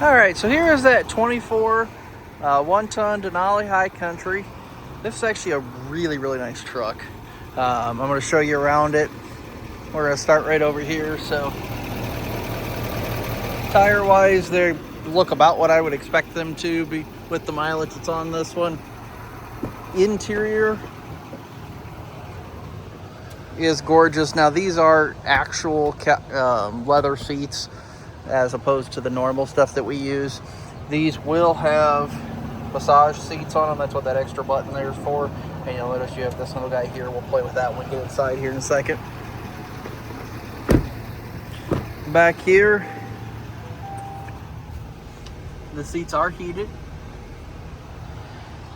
All right, so here is that 24 one-ton Denali High Country. This is actually a really, really nice truck. I'm going to show you around it. We're going to start right over here. So tire-wise, they look about what I would expect them to be with the mileage that's on this one. Interior is gorgeous. Now, these are actual leather seats as opposed to the normal stuff that we use. These will have massage seats on them. That's what that extra button there is for. And you'll notice you have this little guy here. We'll play with that when we get inside here in a second. Back here, the seats are heated.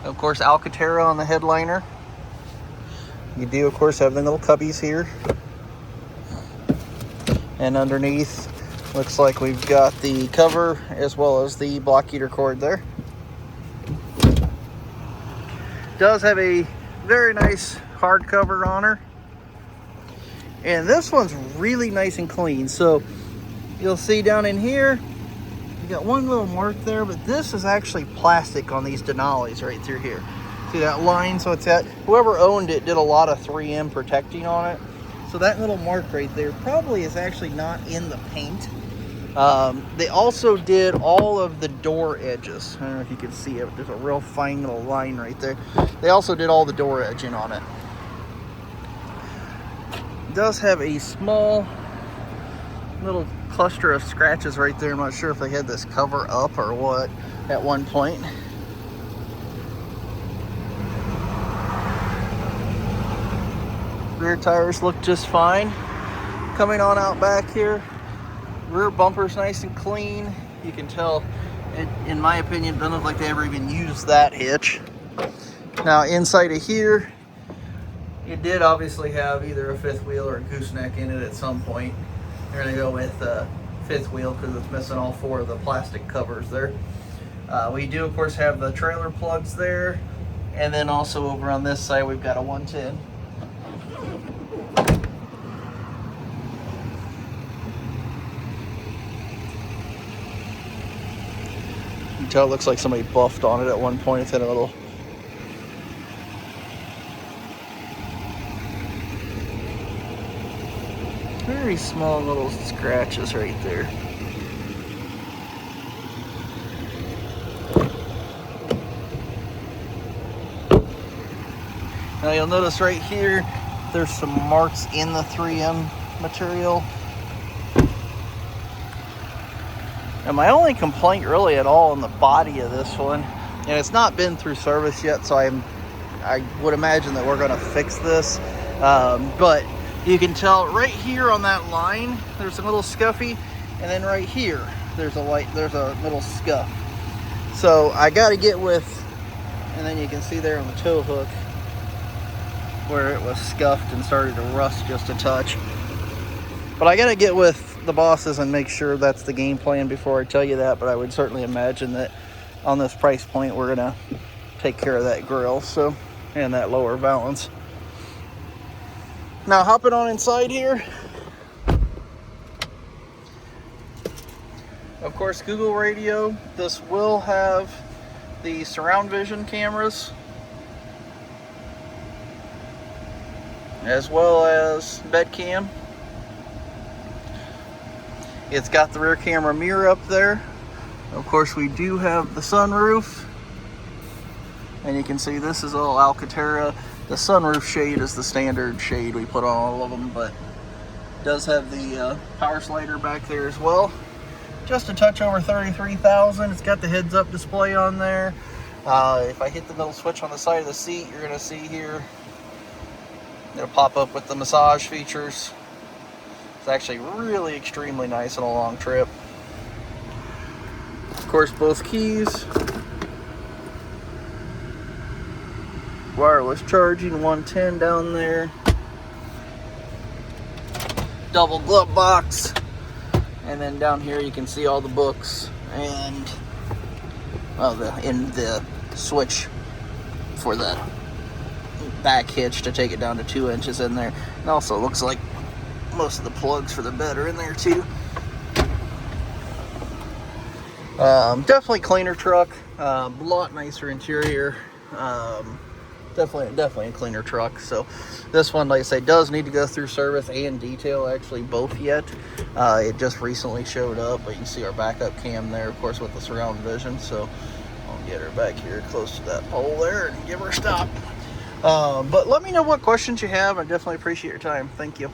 Of course, Alcantara on the headliner. You do, of course, have the little cubbies here. And underneath, looks like we've got the cover as well as the block heater cord there. Does have a very nice hard cover on her. And this one's really nice and clean. So you'll see down in here, you got one little mark there, but this is actually plastic on these Denalis right through here. See that line? So it's that whoever owned it did a lot of 3M protecting on it. So that little mark right there probably is actually not in the paint. They also did all of the door edges. I don't know if you can see it, but there's a real fine little line right there. They also did all the door edging on it. It does have a small little cluster of scratches right there. I'm not sure if they had this cover up or what at one point. Rear tires look just fine. Coming on out back here, rear bumper's nice and clean. You can tell, in my opinion, doesn't look like they ever even used that hitch. Now inside of here, it did obviously have either a fifth wheel or a gooseneck in it at some point. They're gonna go with fifth wheel because it's missing all four of the plastic covers there. We do, of course, have the trailer plugs there. And then also over on this side, we've got a 110. You can tell it looks like somebody buffed on it at one point. It's had a little... very small little scratches right there. Now you'll notice right here, there's some marks in the 3M material. And my only complaint really at all on the body of this one, and it's not been through service yet, so I would imagine that we're gonna fix this. But you can tell right here on that line, there's a little scuffy, and then right here, there's a little scuff. So I gotta get with, and then you can see there on the tow hook, where it was scuffed and started to rust just a touch. But I gotta get with the bosses and make sure that's the game plan before I tell you that, but I would certainly imagine that on this price point we're gonna take care of that grill, so, and that lower valance. Now hopping on inside here, of course, Google Radio. This will have the surround vision cameras as well as bed cam. It's got the rear camera mirror up there. Of course, we do have the sunroof. And you can see this is all Alcantara. The sunroof shade is the standard shade we put on all of them, but it does have the power slider back there as well. Just a touch over 33,000. It's got the heads-up display on there. If I hit the little switch on the side of the seat, you're gonna see here, it'll pop up with the massage features. It's actually really extremely nice on a long trip. Of course, both keys. Wireless charging, 110 down there. Double glove box. And then down here you can see all the books and the switch for the back hitch to take it down to 2 inches in there. It also looks like most of the plugs for the bed are in there too. Definitely cleaner truck, a lot nicer interior. Definitely a cleaner truck. So this one, like I say, does need to go through service and detail, actually both yet. It just recently showed up, but you can see our backup cam there, of course, with the surround vision. So I'll get her back here close to that pole there and give her a stop. But let me know what questions you have. I definitely appreciate your time. Thank you.